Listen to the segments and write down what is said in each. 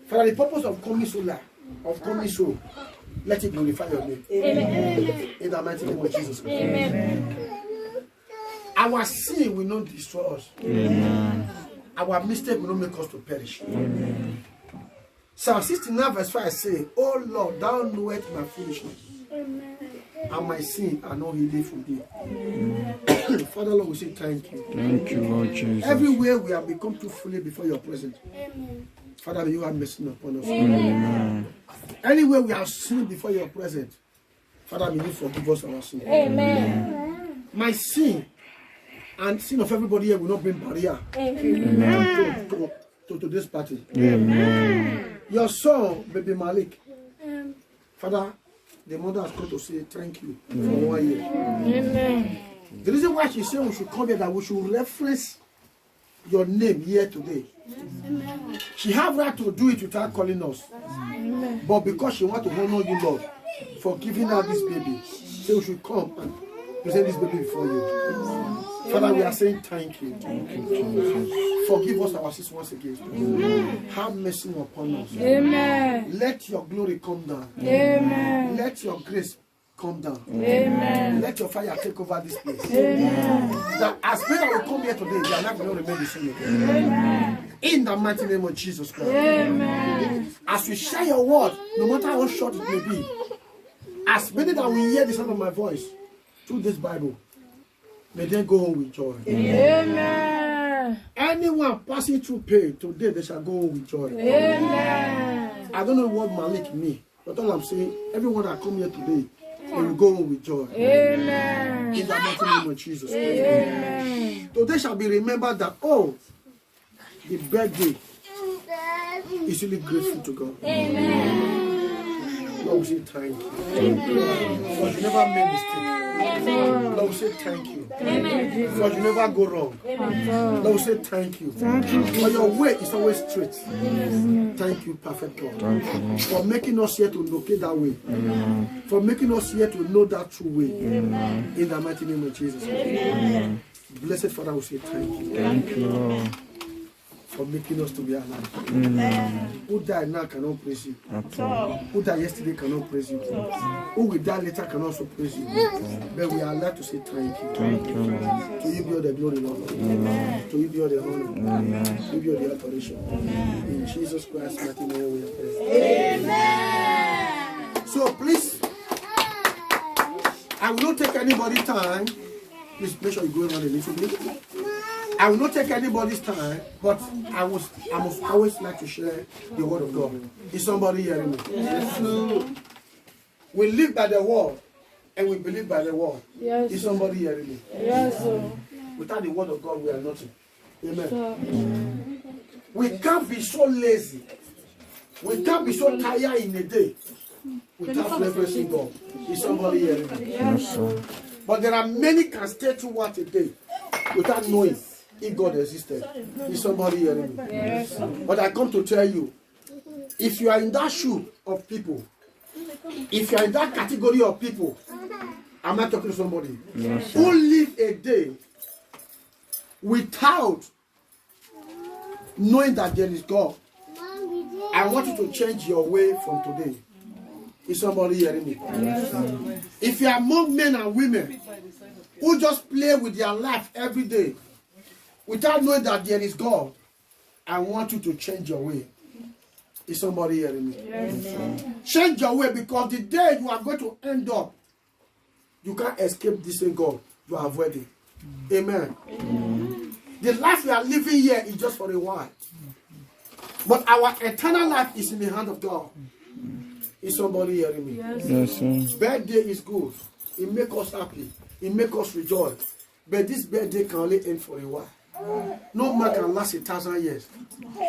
Father, the purpose of coming so let it glorify your name. Amen. In the mighty name of Jesus Christ. Amen. Our sin will not destroy us. Amen. Our mistake will not make us to perish. Amen. Psalm 69 verse 5 say, "Oh Lord, thou knowest my foolishness. Amen. And my sin are not hidden from thee." Father, Lord, we say thank you. Thank you, Lord Jesus. Everywhere we have become too fully before your presence. Amen. Father, may you have mercy upon us. Amen. Anywhere we have sinned before your presence, Father, may you forgive us our sin. Amen. My sin and sin of everybody here will not bring barrier to this party. Amen. Your son, baby Malik, Father, the mother has come to say thank you for 1 year. Amen. The reason why she said we should come here, that we should reference your name here today. Amen. She have right to do it without calling us. Amen. But because she want to honor you, Lord, for giving her this baby, so we should come and present this baby before you. Amen. Father, we are saying thank you. Thank you, Jesus. Forgive us our sins once again. Amen. Have mercy upon us. Amen. Let your glory come down. Amen. Let your grace come down. Amen. Let your fire take over this place. Amen. That as many will come here today, their life will not remain the same again. Amen. In the mighty name of Jesus Christ. Amen. As we share your word, no matter how short it may be, as many that will hear the sound of my voice through this Bible, may they go home with joy. Amen. Anyone passing through pain today, they shall go home with joy. Amen. I don't know what Malik means, but all I'm saying, everyone that come here today, they will go home with joy. Amen. In the mighty name of Jesus. Amen. Today shall be remembered that, oh, the birthday is really grateful to God. Amen. Lord, we say thank you. Because you never made mistake. Lord, we say thank you. Because you never go wrong. Lord, we say thank you. For your way is always straight. Thank you, perfect God. For making us here to locate that way. For making us here to know that true way. In the mighty name of Jesus. Blessed Father, we say thank you. Thank you, Lord. For making us to be alive. Who died now cannot praise you. Who died yesterday cannot praise you. Who will die later can also praise you. But we are allowed to say thank you. Thank you, Lord. To you be all the glory, Lord. To you be all the honor. To you be all the adoration. In Jesus Christ's mighty name we pray. Amen. So please, I will not take anybody's time. Please make sure you go around a little bit. I will not take anybody's time, but I must always like to share the word of God. Is somebody hearing me? Yes. We live by the word and we believe by the word. Yes. Is somebody hearing me? Yes. Without the word of God, we are nothing. Amen. We can't be so lazy. We can't be so tired in a day without referencing God. Is somebody hearing me? Yes. But there are many can stay throughout a day without knowing if God existed. Is somebody hearing me? Yes. But I come to tell you, if you are in that shoe of people, if you are in that category of people, I'm not talking to somebody who live a day without knowing that there is God. I want you to change your way from today. Is somebody hearing me? Yes. If you are among men and women who just play with their life every day without knowing that there is God, I want you to change your way. Is somebody hearing me? Yes. Change your way, because the day you are going to end up, you can't escape this God. You are avoiding. Amen. The life we are living here is just for a while. But our eternal life is in the hand of God. Is somebody hearing me? Yes. Birthday is good. It makes us happy. It makes us rejoice. But this birthday can only end for a while. No man can last 1,000 years.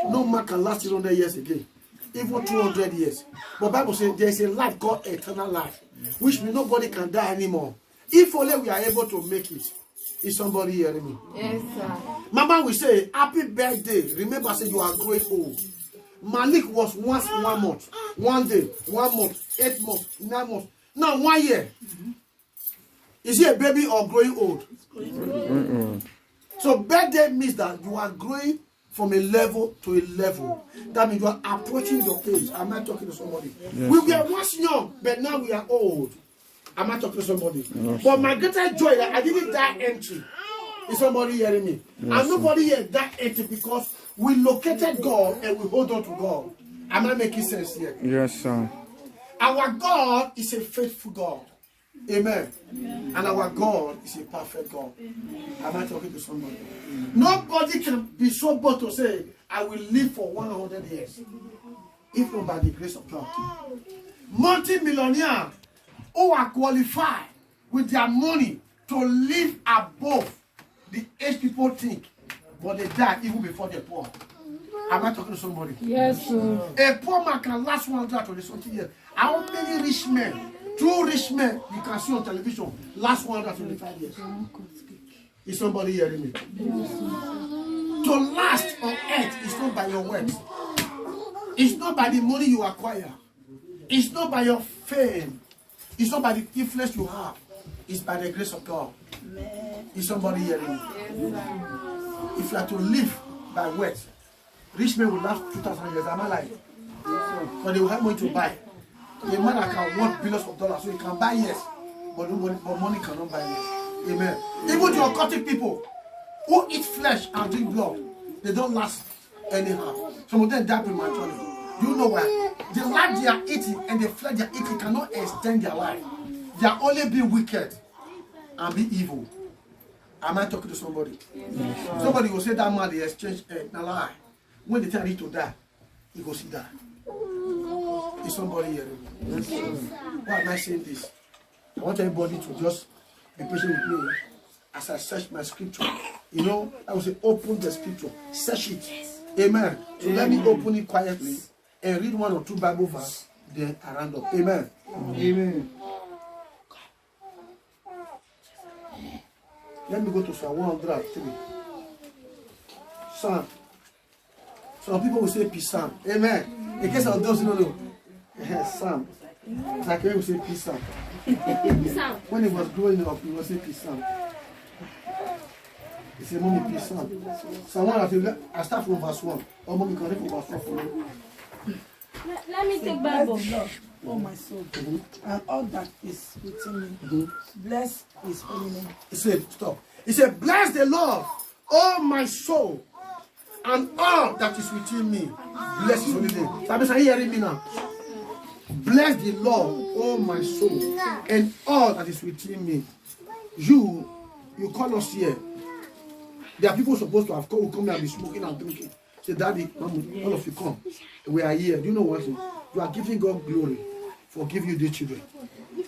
No man can last 100 years again. Even 200 years. But Bible says there is a life called eternal life, which means nobody can die anymore. If only we are able to make it. Is somebody hearing me? Yes, sir. Mama will say, happy birthday. Remember, I said you are growing old. Malik was once 1 month, 1 day, 1 month, 8 months, 9 months. Now 1 year. Is he a baby or growing old? So birthday means that you are growing from a level to a level. That means you are approaching your age. Am I talking to somebody? Yes, We were once young, but now we are old. Am I talking to somebody? Yes, but my greatest joy that I didn't die empty. Is somebody hearing me? Yes, and nobody here died empty because we located God and we hold on to God. Am I making sense here? Yes, sir. Our God is a faithful God. Amen. And our God is a perfect God. Am I talking to somebody? Nobody can be so bold to say, I will live for 100 years. If not by the grace of God. Multi-millionaires who are qualified with their money to live above the age people think, but they die even before they're poor. Am I talking to somebody? Yes, sir. A poor man can last 120 years. How many rich men, two rich men you can see on television, last 125 years? Is somebody hearing me? Yes, to last on earth is not by your wealth. It's not by the money you acquire. It's not by your fame. It's not by the influence you have. It's by the grace of God. Is somebody hearing me? If you are to live by wealth, rich men will last 2,000 years. Am I lying? But they will have money to buy. A man that can want billions of dollars, so he can buy yes, but money cannot buy yes. Amen. Even the occultic people who eat flesh and drink blood, they don't last anyhow. Some of them die prematurely. Do you know why? The life they are eating and the flesh they are eating cannot extend their life. They are only be wicked and be evil. Am I talking to somebody? Yes. Somebody will say that man they exchange a lie. When they tell him to die, he goes see die. Is somebody hearing me? Yes. Why am I saying this? I want everybody to just be patient with me as I search my scripture. You know, I will say open the scripture, search it. Amen. So let me open it quietly and read one or two Bible verses, then I round up. Amen. Amen. Let me go to Psalm 103. Psalm. Some people will say peace Psalm. Amen. In case of those who don't know. Psalm. Like when we say peace Psalm. When he was growing up, he was saying peace Psalm. He said, Mommy, peace Psalm. Psalm 103. I start from verse 1. Or Mommy, can read from verse 4 for me. Let me take Bible. Oh my soul, and all that is within me. Bless his holy name. He said, stop. He said, bless the Lord, oh my soul, and all that is within me. Bless his holy name. Sabes, are you hearing me now? Bless the Lord, oh my soul, and all that is within me. You call us here. There are people supposed to have come here and be smoking and drinking. Say, Daddy, Mommy, all of you come. We are here. Do you know what? You are giving God glory for giving you the children.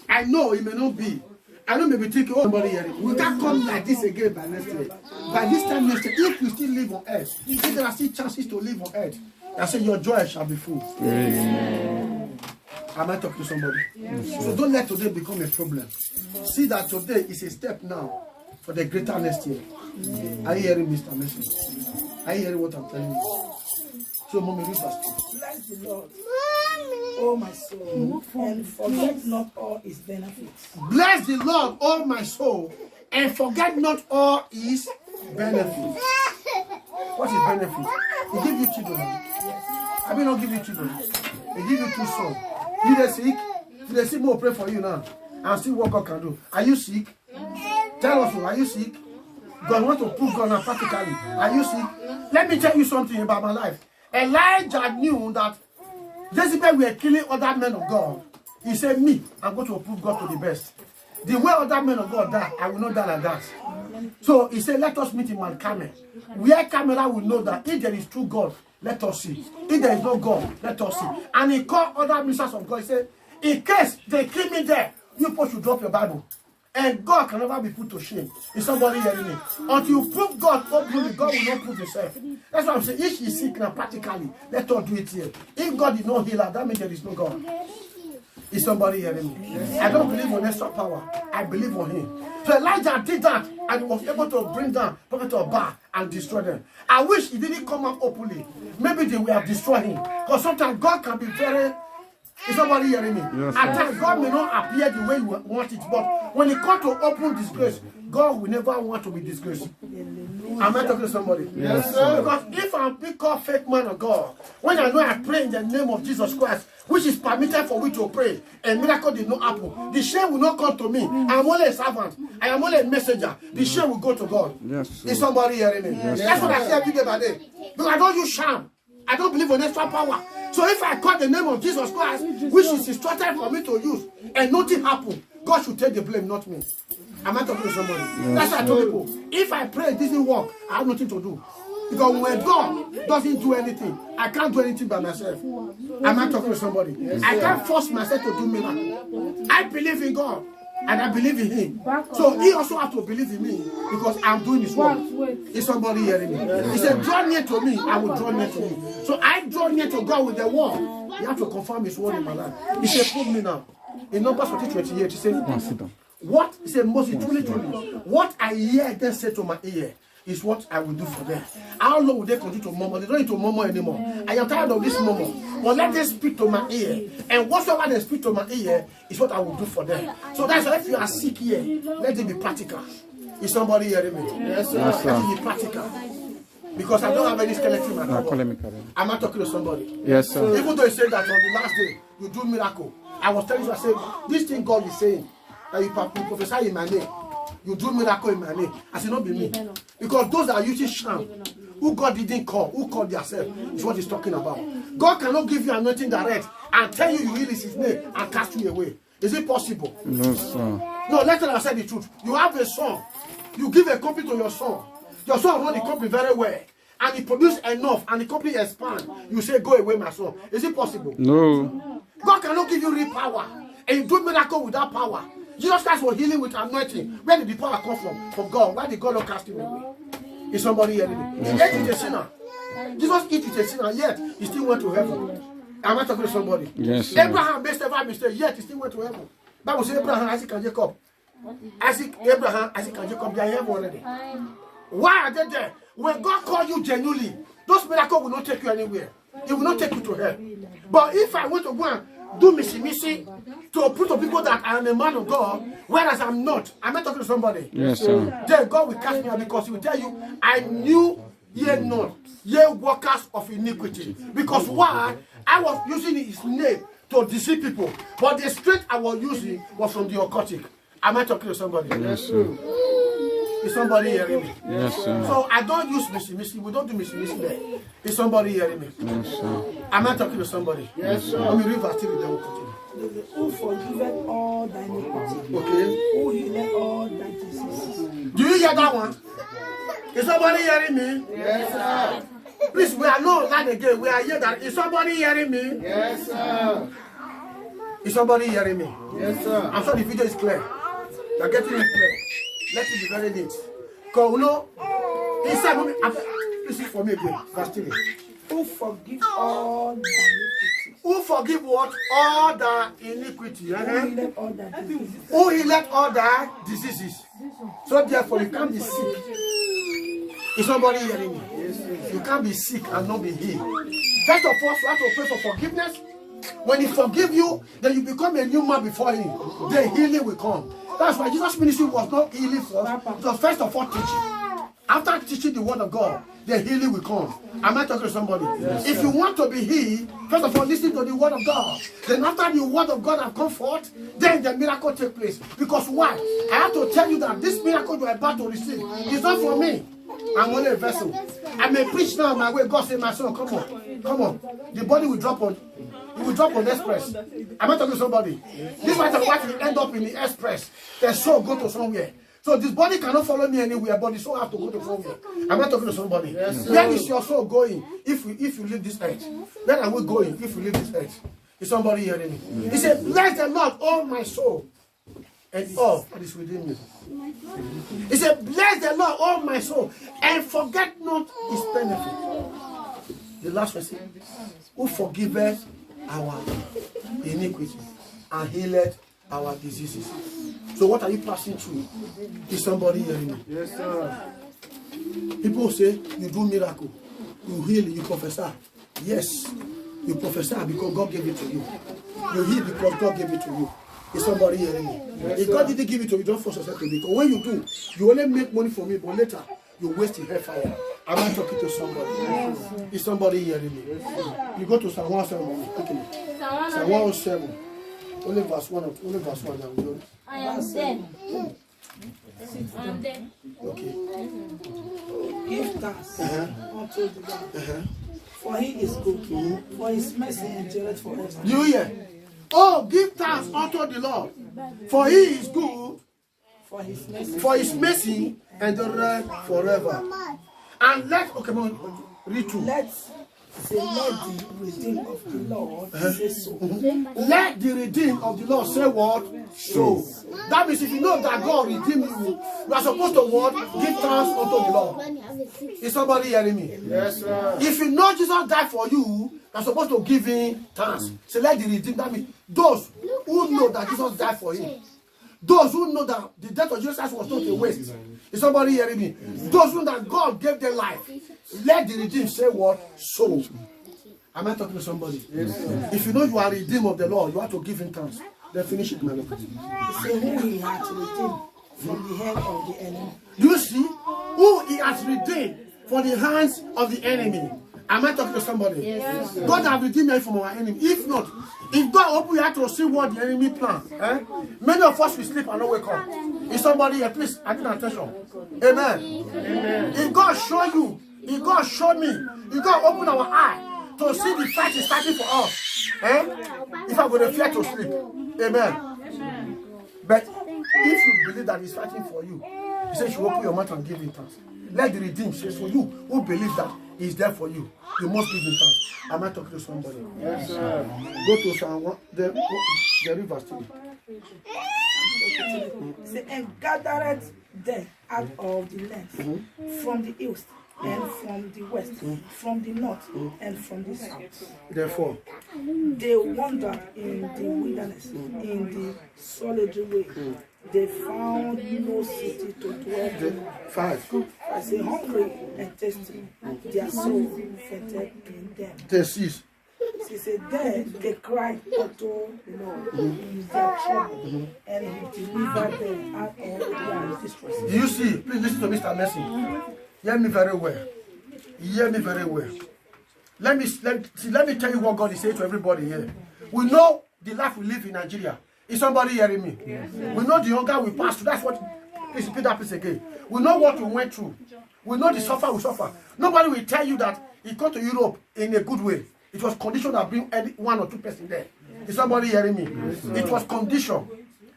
I know it may not be. I know maybe thinking, oh, somebody here. We can't come like this again by next year. By this time next year, if we still live on earth, if there are still chances to live on earth, I say your joy shall be full. Amen. Am I talking to somebody? Yes. So don't let today become a problem. See that today is a step now for the greater next year. Are you hearing Mr. Mason? Are you hearing what I'm telling you? So, Mommy, read verse 2. Bless the Lord, oh my soul, and forget not all his benefits. Bless the Lord, oh my soul, and forget not all his benefits. What is benefit? He give you children. I mean, not give you children. He give you two sons. You they sick? If they sick, we'll pray for you now and see what God can do. Are you sick? Tell us, are you sick? God wants to prove God now practically. Are you sick? Let me tell you something about my life. Elijah knew that Jezebel were killing other men of God. He said, me, I'm going to prove God to the best. The way other men of God die, I will not die like that. So he said, let us meet in Mount Carmel. Where Carmel will know that if there is true God, let us see. If there is no God, let us see. And he called other ministers of God. He said, in case they kill me there, you people should drop your Bible. And God can never be put to shame. Is somebody hearing me? Until you prove God openly, God will not prove himself. That's why I'm saying, if she's sick now, practically, let us do it here. If God did not heal her, that means there is no God. Is somebody hearing me? Yes. I don't believe on extra power. I believe on him. So Elijah did that and he was able to bring down prophet of Baal and destroy them. I wish he didn't come out openly. Maybe they would have destroyed him. Because sometimes God can be very Is somebody hearing me? Yes, At times, God may not appear the way you want it, but when it comes to open disgrace, God will never want to be disgraced. Am I talking to somebody? Yes, sir. Because if I'm being called fake man of God, when I know I pray in the name of Jesus Christ, which is permitted for me to pray, and miracle did not happen, the shame will not come to me. I am only a servant. I am only a messenger. The shame will go to God. Yes, sir. Is somebody hearing me? That's what I say every day by day. Because I don't use sham. I don't believe in extra power. So if I call the name of Jesus Christ, which is instructed for me to use, and nothing happen, God should take the blame, not me. Am I talking to somebody? That's why I told people, if I pray, it doesn't work, I have nothing to do. Because when God doesn't do anything, I can't do anything by myself. Am I talking to somebody? I can't force myself to do miracle. I believe in God. And I believe in him. So he also has to believe in me because I'm doing his work. Is somebody hearing me? He said, draw near to me, I will draw near to you. So I draw near to God with the word. He has to confirm his word in my life. He said, prove me now. In Numbers 28, he said, what? He said, Moses, truly, what I hear them say to my ear is what I will do for them. How long will they continue to murmur? They don't need to murmur anymore. I am tired of this murmur. But let them speak to my ear. And whatsoever they speak to my ear is what I will do for them. So that's why if you are sick here, let it be practical. Is somebody hearing me? Yes, sir. Let it be practical. Because I don't have any skeleton in my body. I'm not talking to somebody. Yes, sir. Even though he said that on the last day, you do miracle. I was telling you, I said, this thing God is saying, that you prophesy in my name. You do miracle in my name. I said, not be me. Because those that are using sham, who God didn't call, who called themselves, is what he's talking about. God cannot give you anointing direct and tell you will his name and cast you away. Is it possible? No, sir. No, let us say the truth. You have a son. You give a company to your son. Your son run the company very well. And he produces enough and the company expands. You say, go away, my son. Is it possible? No. God cannot give you real power. And you do miracle without power. Jesus Christ was healing with anointing. Where did the power come from? From God. Why did God not cast him away? Is somebody hearing me? He ate with a sinner. Jesus ate with a sinner, yet he still went to heaven. Am I talking to somebody? Yes, sir. Abraham made several mistakes, yet he still went to heaven. Bible says Abraham, Isaac, and Jacob. Abraham, Isaac, and Jacob, they are in heaven already. Why are they there? When God calls you genuinely, those miracles will not take you anywhere. It will not take you to hell. But if I want to go and do missy to prove to people that I am a man of God, whereas I'm not. I'm not talking to somebody. Yes, sir. Then God will cast me out because he will tell you, I knew ye not, ye workers of iniquity. Because why? I was using his name to deceive people. But the strength I was using was from the occultic. Am I talking to somebody? Yes, sir. Is somebody hearing me? Yes, sir. So I don't use missy. We don't do missy there. Is somebody hearing me? Yes, sir. Am I talking to somebody? Yes, sir. Let me read verse 3, then we'll continue. Who forgiveth all thy iniquity? Okay. Who healeth all thy diseases? Do you hear that one? Is somebody hearing me? Yes, sir. Please, we are not that again. We are here that. Is somebody hearing me? Yes, sir. Is somebody hearing me? Yes, sir. I'm sure the video is clear. You're getting it clear. Let it be very neat. Because you know, inside, this is for me again. Verse 3. Who forgive all thy iniquity? Who forgive what? All the iniquity. Who healeth all thy diseases? Who healeth all the diseases. So therefore, you can't be sick. Is somebody hearing me? Yes, you can't be sick and not be healed. First of all, you have to pray for forgiveness. When he forgive you, then you become a new man before him. The healing will come. That's why Jesus' ministry was not healing first. It was first of all teaching. After teaching the word of God, the healing will come. Am I talking to somebody? Yes, if you want to be healed, first of all, listen to the word of God. Then after the word of God has come forth, then the miracle take place. Because why? I have to tell you that this miracle you are about to receive is not for me. I'm only a vessel. I may preach now my way. God say, my son, come on. Come on. The body will drop on. It will drop on the express. I'm not talking to somebody. This matter of fact will end up in the express. The soul go to somewhere. So this body cannot follow me anywhere, but the soul have to go to somewhere. I'm not talking to somebody. Yes, where is your soul going if you leave this earth? Where are we going if you leave this earth? Is somebody hearing me? He said, bless the Lord, all my soul, and all that is within me. He said, bless the Lord, all my soul, and forget not his benefit. The last verse, who forgiveth our iniquity and healeth our diseases. So what are you passing through? Is somebody hearing me? Yes, sir. People say you do miracle, you heal, you prophesy. Yes, you prophesy because God gave it to you. You heal because God gave it to you. Is somebody hearing me? If God didn't give it to you, don't force yourself to be. Because when you do, you only make money from it, but later you waste your hellfire. Am I talking to somebody? Is somebody hearing me? You go to Psalm 107 quickly. Psalm 107. Only verse 1 only verse 1 now. I am dead. I am dead. Okay. Give thanks unto the Lord. For he is good, for his mercy endureth forever. Do you hear? Oh, give thanks unto the Lord, for he is good, for his mercy endureth forever. And let, okay, read through. Let the redeemed of the Lord say so. Let the redeemed of the Lord say what? So. That means if you know that God redeemed you, you are supposed to what? Give thanks unto the Lord. Is somebody hearing me? Yes, sir. If you know Jesus died for you, you are supposed to give him thanks. So let the redeemed, that means those who know that Jesus died for him. Those who know that the death of Jesus Christ was not a waste. Is somebody hearing me? Those who know that God gave their life. Let the redeemed say what? So. Am I talking to somebody? Yes, if you know you are redeemed of the Lord, you have to give him thanks. Then finish it, my Lord. Say who he had redeemed from the hand of the enemy. Do you see? Who he has redeemed for the hands of the enemy. Am I talking to somebody? Yes. God has redeemed us from our enemy. If not, if God open your heart to see what the enemy plans, many of us will sleep and not wake up. Is somebody here? Please, I need attention. Amen. Amen. If God show you, if God show me, if God open our eye to see the fight is starting for us, if I'm going to fear to sleep. Amen. But if you believe that he's fighting for you, he says you open your mouth and give him thanks. Let the redeemed say for you who believe that he's there for you. You must give him thanks. Am I talking to somebody? Yes, sir. Go to Psalm 1, the river 3. Say, and gathered them out of the land, from the east, and from the west, from the north, and from the south. Therefore, they wandered in the wilderness, in the solitary way. They found no city to dwell in. 5. I say, hungry and thirsty, their soul fainted in them. 6. She said, then they cried unto the Lord in their trouble, and he delivered them out of their distress. Do you see? Please listen to Mr. Messi. Hear me very well. Hear me very well. Let me tell you what God is saying to everybody here. We know the life we live in Nigeria. Is somebody hearing me? Yes, we know the hunger we pass through. That's what. Please repeat that please again. We know what we went through. We know the suffer we suffer. Nobody will tell you that he got to Europe in a good way. It was condition that bring 1 or 2 person there. Is somebody hearing me? Yes, it was condition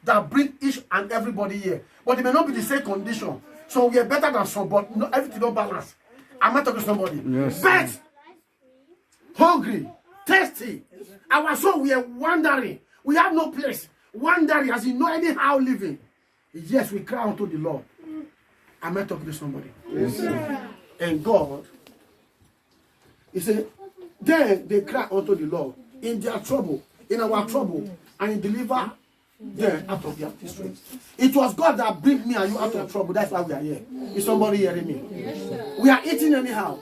that bring each and everybody here. But it may not be the same condition. So we are better than some, but no, everything don't balance. I'm not talking to somebody. Yes. But hungry, thirsty. Our soul, we are wandering. We have no place. Wandering as in no anyhow living. Yes, we cry unto the Lord. I'm not talking to somebody. Yes. And God, he said, then they cry unto the Lord in their trouble, in our trouble, and he deliver them out of their distress. It was God that bring me and you out of trouble. That's why we are here. Is somebody hearing me? Yes, we are eating anyhow.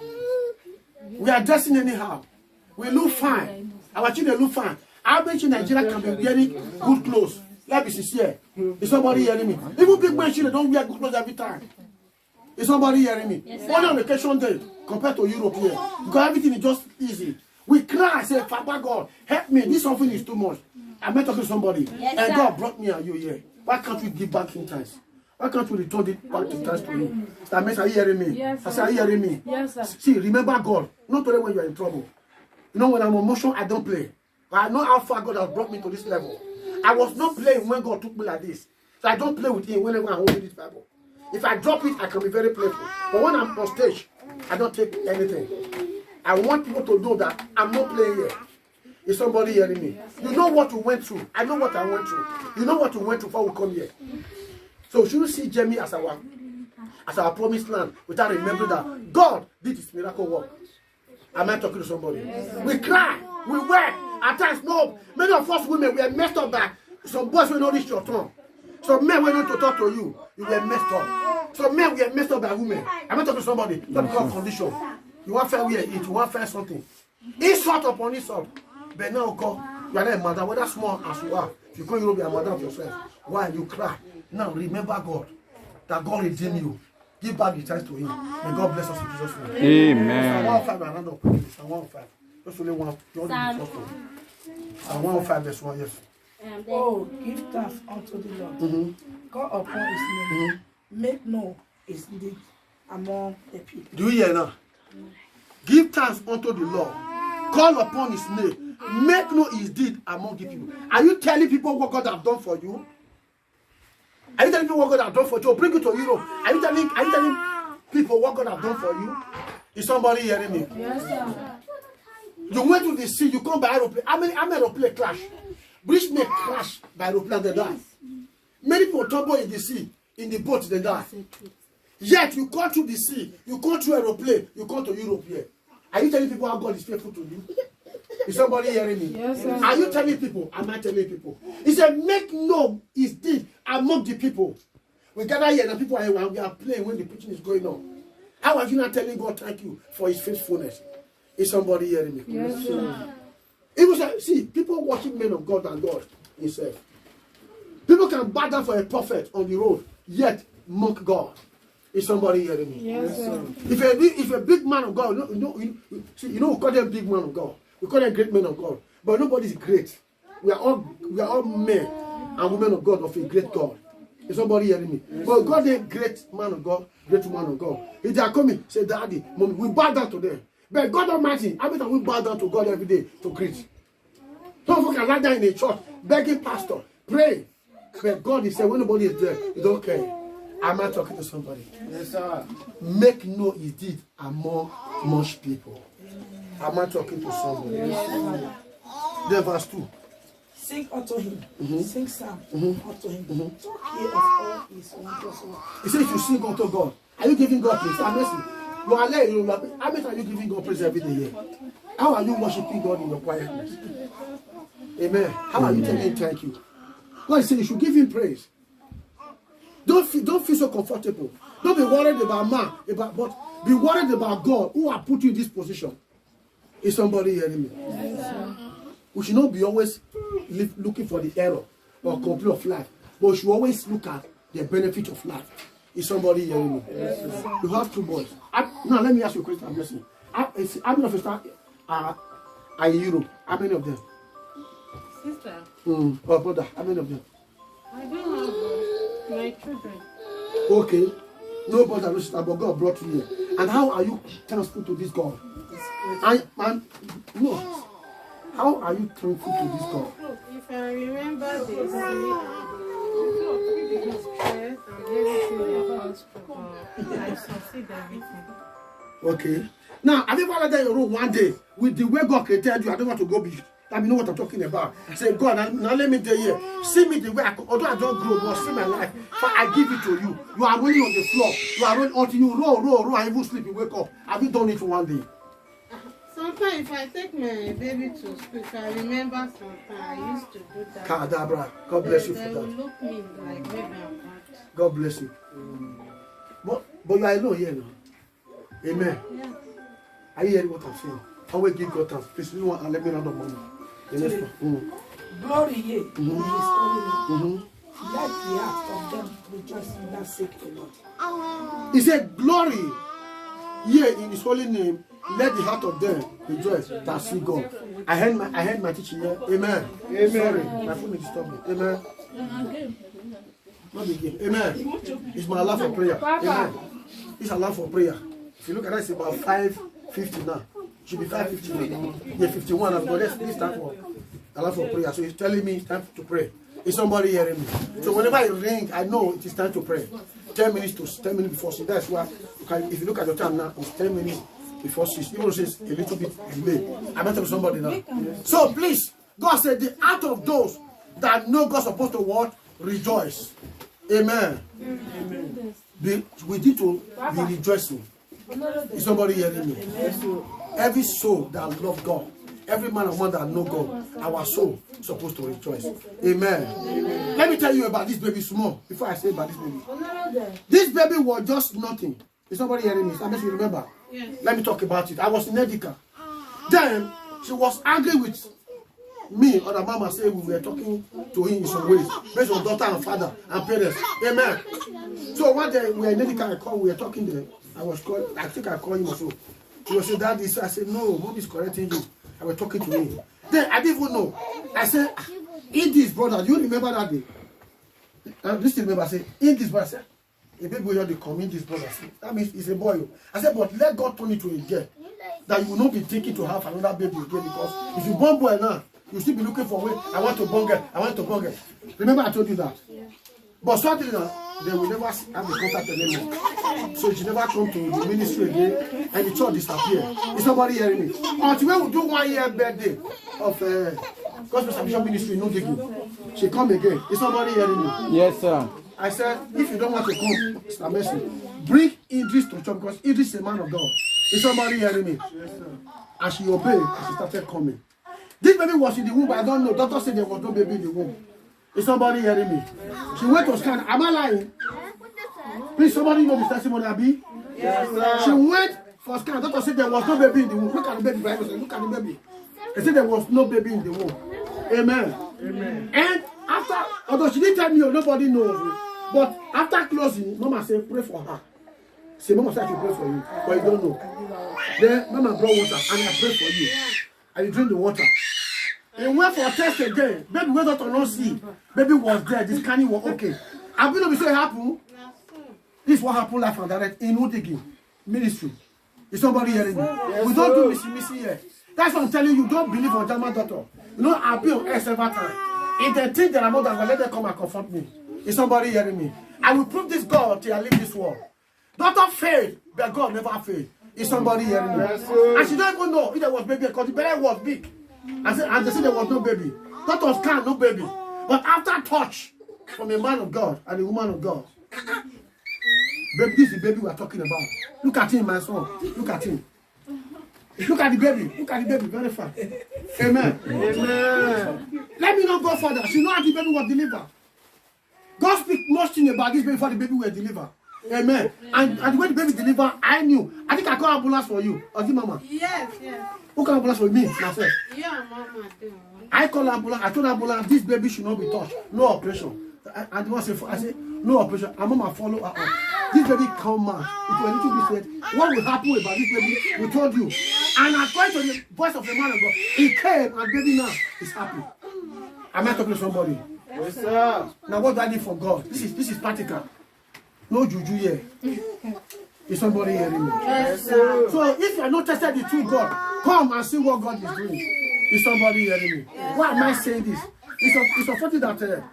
We are dressing anyhow. We look fine. Our children look fine. I bet you Nigeria can be wearing good clothes. Let me sincere. Is somebody hearing me? Even big men children don't wear good clothes every time. Is somebody hearing me? Yes, only on vacation day compared to Europe here. Because everything is just easy. We cry, say, Papa God, help me. This something is too much. I met up with somebody. Yes, and God brought me and you here. Why can't we give back in times? Why can't we return it back in times to you? That means, are you hearing me? Yes, I say, are you hearing me? Yes, sir. See, remember God. Not only when you are in trouble. You know, when I'm on motion, I don't play. But I know how far God has brought me to this level. I was not playing when God took me like this. So I don't play with him whenever I hold this Bible. If I drop it, I can be very playful. But when I'm on stage, I don't take anything. I want people to know that I'm not playing here. Is somebody hearing me? You know what we went through. I know what I went through. You know what we went through before we come here. So should we see Jamie as our promised land without remembering that God did his miracle work? Am I talking to somebody? We cry, we wept. At times, no. Many of us women, we are messed up by some boys will not reach your tongue. Some men will not to talk to you. You were messed up. Some men we are messed up by women. Am I talking to somebody? Not because of condition. You want fair wear it, you want fair something. Insult upon insult. But now God, You are not a mother, whether small as you are. If you call you be a mother of yourself, why you cry? Now remember God, that God redeemed you. Give back the chance to Him. May God bless us in Jesus' name. Amen. Psalm 105 and round up. Psalm 105. Just only one. Psalm 105 verse 1. Yes. Oh, give thanks unto the Lord. Call upon His name. Make known His deed among the people. Do you hear now? Give thanks unto the Lord. Call upon His name. Make known His deed among the people. Are you telling people what God has done for you? Are you telling people what God has done for you? Bring it to Europe. Are you telling people what God has done for you? Is somebody hearing me? Yes, sir. You went to the sea, you come by aeroplane. How many aeroplane crash? British may crash by aeroplane, they die. Many people tumble in the sea, in the boat, they die. Yet you come through the sea, you come through aeroplane, you come to Europe here. Are you telling people how God is faithful to you? Is somebody hearing me? Yes, sir. Are you telling people? Am I telling people? He said, make known His deed among the people. We gather here and people are here and we are playing when the preaching is going on. How are you not telling God thank you for His faithfulness? Is somebody hearing me? Yes, sir. It was like, see, people worship men of God and God Himself. People can bow down for a prophet on the road, yet mock God. Is somebody hearing me? Yes, sir. If a big man of God, we call them big man of God. We call them great men of God. But nobody is great. We are all men and women of God of a great God. Is somebody hearing me? But God is a great man of God, great woman of God. If they are coming, say, Daddy, Mommy, we bow down to them. But God Almighty, how many times we bow down to God every day to greet? Some people can lie down in a church, begging pastor, pray. But God is saying, when nobody is there, you don't care. Am I talking to somebody? Yes, sir. Make known His deed among much people. Am I talking to somebody? Then verse 2. Sing unto Him. Sing psalm unto Him. Talk ye of all His wondrous works. He says you sing unto God. Are you giving God praise? I'm listening. You are there, how many are you giving God praise every day here? How are you worshiping God in your quietness? Amen. How are you telling Him thank you? God said you should give Him praise. Don't feel so comfortable. Don't be worried about man, but be worried about God who has put you in this position. Is somebody hearing me? Yes, we should not be always looking for the error or complaint of life, but we should always look at the benefit of life. Is somebody hearing me? Yes, you have two boys. Now let me ask you a question. I'm listening. How many of you are in Europe? How many of them? Sister, Or brother? How many of them? I don't have my children. Okay. No brother, no sister, but God brought you here. And how are you thankful to this God? No. How are you thankful to this God? If I remember the stress and everything that comes from I succeed everything. Okay. Now, have you ever let your room one day with the way God created you? I don't want to go be. Let me know what I'm talking about. Say, God, now let me tell you. See me the way although I don't grow, but see my life. But I give it to you. You are rolling on the floor. You are rolling until you roll, and even sleep, you wake up. Have you done it for one day? Sometimes if I take my baby to school, if I remember sometimes I used to do that. Kadabra. God bless you for They will that. look me like maybe I'm bad. God bless you. But you are alone here now. Amen. Yeah. Are you hearing what I'm saying? Always give God thanks. Please, you want and let me know the money. The next one. Glory ye in His holy name. Let the heart of them rejoice in that sake, O Lord. He said, glory ye in His holy name. Let the heart of them rejoice that see God. I heard my teaching here. Amen. Amen. Sorry, my phone is disturbing me. Amen. Not again. Amen. It's my alarm for prayer. Amen. It's alarm for prayer. If you look at that, it's about 5:50 now. It should be 5:50 now. Yeah, 51. I've got this time for alarm for prayer. So it's telling me it's time to pray. Is somebody hearing me? So whenever I ring, I know it is time to pray. 10 minutes before 6. That's why if you look at the time now, it's 10 minutes before 6. Even though it's a little bit delayed. I'm not telling somebody now. So please, God said, the out of those that know God's supposed to what? Rejoice. Amen. Amen. We need to be rejoicing. Is somebody hearing me? Every soul that love God, every man and woman that know God, our soul is supposed to rejoice. Amen. Amen. Let me tell you about this baby small before I say about this baby. This baby was just nothing. Is somebody hearing me? I mean, you remember? Yes. Let me talk about it. I was in Edica. Then she was angry with me or the mama say we were talking to him in some ways, based on daughter and father and parents. Amen. So one day we were in Medical, I called, we were talking there. I think I called him also. He was saying, Daddy, I said, no, mom is correcting you. I was talking to him. Then I didn't even know. I said, in this brother, do you remember that day? This remember, I said, in this brother, I said, a baby will not come in this brother. That means it's a boy. I said, but let God turn it to a girl. That you will not be thinking to have another baby again, because if you born boy now, you still be looking for way. I want to born girl. I want to born girl. Remember I told you that. But suddenly now, they will never have the contact anymore. So she never come to the ministry again, and the church disappeared. Is somebody hearing me? Until when we do 1 year birthday of Gospel Salvation Ministry, no digging. She come again. Is somebody hearing me? Yes, sir. I said, if you don't want to come, Mr. Mercy, bring Idris to church, because Idris is a man of God. Is somebody hearing me? Yes, sir. And she obeyed, and she started coming. This baby was in the womb, but I don't know. Doctor said there was no baby in the womb. Is somebody hearing me? She went to scan. Am I lying? Please, somebody know this testimony, Abi? Yes, sir. She went for scan. Doctor said there was no baby in the womb. Look at the baby. Bible said, look at the baby. They said there was no baby in the womb. Amen. Amen. And after, although she didn't tell me, nobody knows. But after closing, Mama said, pray for her. Say, Mama said, I should pray for you. But you don't know. Then Mama brought water, and I prayed for you. And you drink the water. And went for a test again. Baby went out to not see. Baby was there. This scanning was okay. I've been to be so happy. This is what happened live and direct in Udigi ministry. Is somebody hearing me? Yes, we don't do missy here. That's what I'm telling you. Don't believe on German daughter. You know, I've been on air several times. If they think that I'm not going to let them come and comfort me. Is somebody hearing me? I will prove this God until I leave this world. Daughter failed, but God never failed. Is somebody hearing me? Yes, and she don't even know if there was baby, because the belly was big. And they said there was no baby. Daughter scan, no baby. But after touch from a man of God and a woman of God, baby, this is the baby we are talking about. Look at him, my son. Look at him. Look at the baby. Look at the baby very fast. Amen. Amen. Let me not go further. She know how the baby was delivered. God speak much thing about this baby before the baby was delivered. Amen. And when the baby delivered, I knew. I think I called ambulance for you. Or the mama? Yes, yes. Who called ambulance for me? Myself. Yeah, Mama do. I called ambulance. I told ambulance this baby should not be touched. No operation. I didn't say. I said no operation. And Mama follow her up. This baby come man. It was a little bit said. What will happen about this baby? We told you. And according to the voice of the man of God, he came and baby now is happy. Am I talking to somebody? Yes, sir. Now what do I need from God? This is practical. No juju here. Is somebody hearing me? Yes, sir. So if you are not tested the true God, come and see what God is doing. Is somebody hearing me? Why am I saying this? It's unfortunate that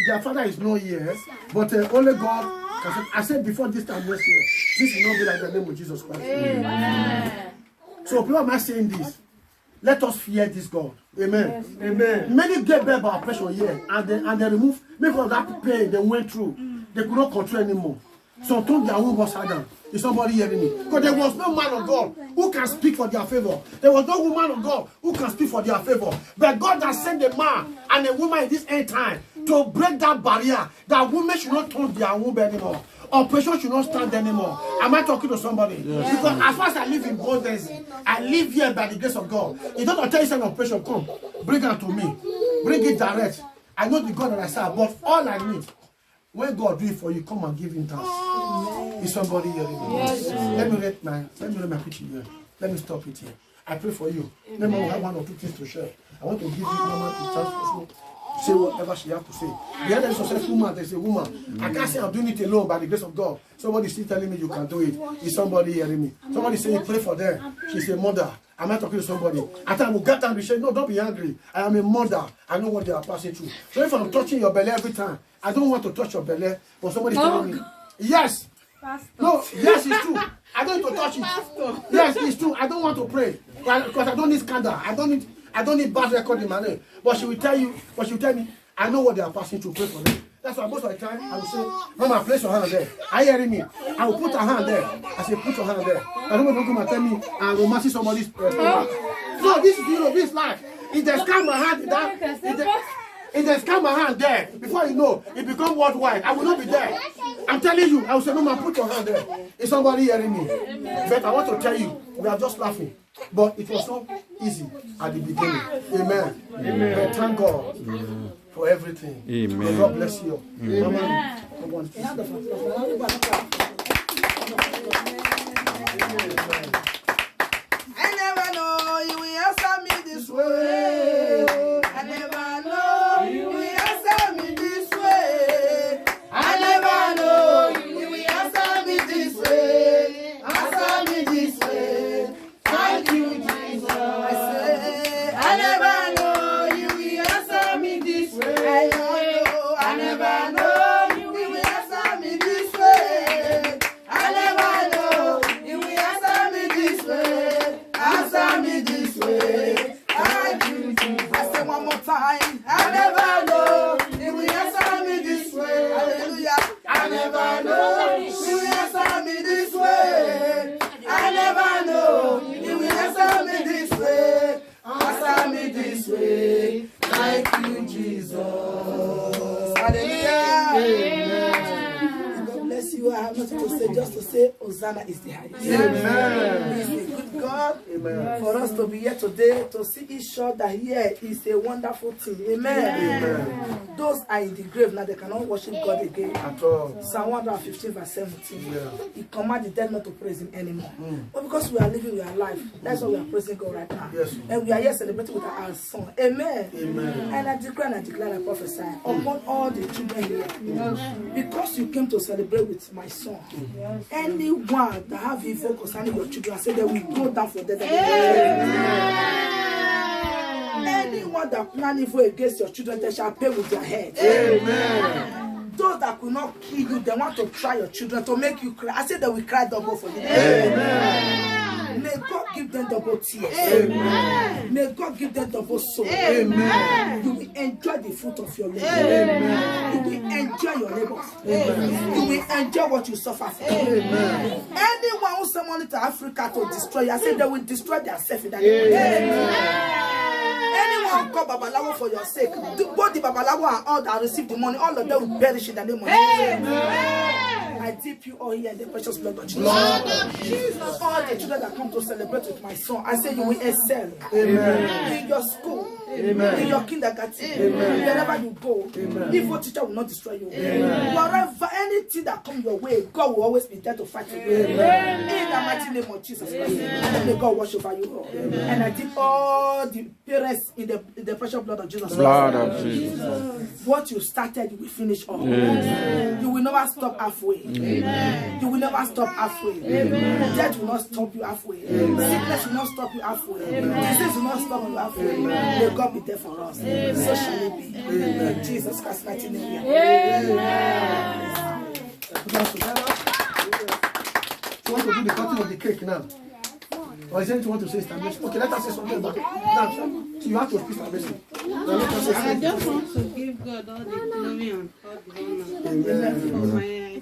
their father is not here, but only God can say. I said before this time next year, this will not be like the name of Jesus Christ. Amen. So why am I saying this? Let us fear this God. Amen. Yes. Amen. Many get better by oppression here, and they remove maybe of that pain they went through. They could not control anymore. So told their womb was down. Is somebody hearing me? Because there was no man of God who can speak for their favor. There was no woman of God who can speak for their favor. But God has sent a man and a woman in this end time to break that barrier that women should not turn their womb anymore. Operation should not stand anymore. Am I talking to somebody? Yes. Because as far as I live in boldness, I live here by the grace of God. It doesn't tell you an operation, come, bring it to me. Bring it direct. I know the God that I serve, but all I need, when God do it for you, come and give him thanks. Is somebody hearing me? Yes. Let me read my preaching here. Let me stop it here. I pray for you. Let me have one or two things to share. I want to give you Mama the chance to say whatever she has to say. The other successful man, there's a woman. I can't say I'm doing it alone by the grace of God. Somebody still telling me you can do it. Is somebody hearing me? Somebody saying pray for them. She's a mother. Am I talking to somebody? I think I will get down and say, no, don't be angry. I am a mother. I know what they are passing through. So if I'm touching your belly every time, I don't want to touch your belly, but somebody's telling me, yes. Pastor. No, yes, it's true. I don't need to touch it. Pastor. Yes, it's true. I don't want to pray because I don't need scandal. I don't need bad record in my name. But she will tell me, I know what they are passing through. Pray for them. That's why most of the time I will say, Mama, place your hand there. Are you hearing me? I will put her hand there. I say, put your hand there. I don't want to come and tell me I will mercy somebody's No, this is this life. If they scan my hand in that, if they scan my hand there, before you know, it becomes worldwide. I will not be there. I'm telling you, I will say, Mama, put your hand there. Is somebody hearing me? But I want to tell you, we are just laughing. But it was not easy at the beginning. Amen. Amen. But thank God for everything. Amen. May God bless you. Mama, I never know you will answer me this way. I never know you will answer me this way. I never know you will answer me this way. Answer me this way. Thank you, Jesus. I say, I never know you will answer me this way. I never know you will answer me this way. I never know you will answer me this way. Answer me this way. Thank you, Jesus. I say one more time. I never know you will answer me this way. Hallelujah. I never know you will answer me this way. I never know you will answer me this way. Answer me this way. Thank you, Jesus. Hallelujah. Amen. God bless you. I have nothing to say, just to say Hosanna is the highest. Amen. He's a good God. Amen. For us to be here today, to see each other here is a wonderful thing. Amen. Amen. Those are in the grave now, they cannot worship God again. At all. Psalm 115 verse 17. Yeah. He command the dead not to praise him anymore. But because we are living, we are alive. That's why we are praising God right now. Yes. And we are here celebrating with our son. Amen. Amen. And I declare and I declare and I prophesy upon all the children here. Because you came to celebrate with my son. Anyone that have evil concerning your children, I say they will go down for death. Anyone that plan evil against your children, they shall pay with their head. Amen. Those that could not kill you, they want to try your children to make you cry. I say they will cry double for you. Amen. May God give them double tears. Amen. May God give them double soul. Amen. You will enjoy the fruit of your labor. Amen. You will enjoy your labor. Amen. You will enjoy what you suffer for. Amen. Anyone who send money to Africa to destroy you, I say they will destroy themselves in that name. Anyone who call Babalawo for your sake, both the Babalawo and all that receive the money, all of them will perish in the name of Jesus. I dip you all here in the precious blood of Jesus. All the children that come to celebrate with my son, I say you will excel. Amen. In your school. Amen. In your kindergarten. Amen. Wherever you go. Amen. Evil teacher will not destroy you. Amen. Wherever anything that comes your way, God will always be there to fight for you. Amen. In the mighty name of Jesus Christ. And may God watch over you all. And I dip all the parents in the precious blood of Jesus. Blood of Jesus. What you started, you will finish off. Amen. You will never stop halfway. Amen. You will never stop halfway. Amen. Death will not stop you halfway. Sickness will not stop you halfway. Disease will not stop you halfway. May God be there for us. So shall it be. In Jesus Christ's mighty name. You want to do the cutting of the cake now? Or is there anything you want to say, Stabesi? Okay, let us say something about it. Now, so you have to speak, Stabesi. Now, let us say I something. just want to give God all the glory and all the honor. Amen. For my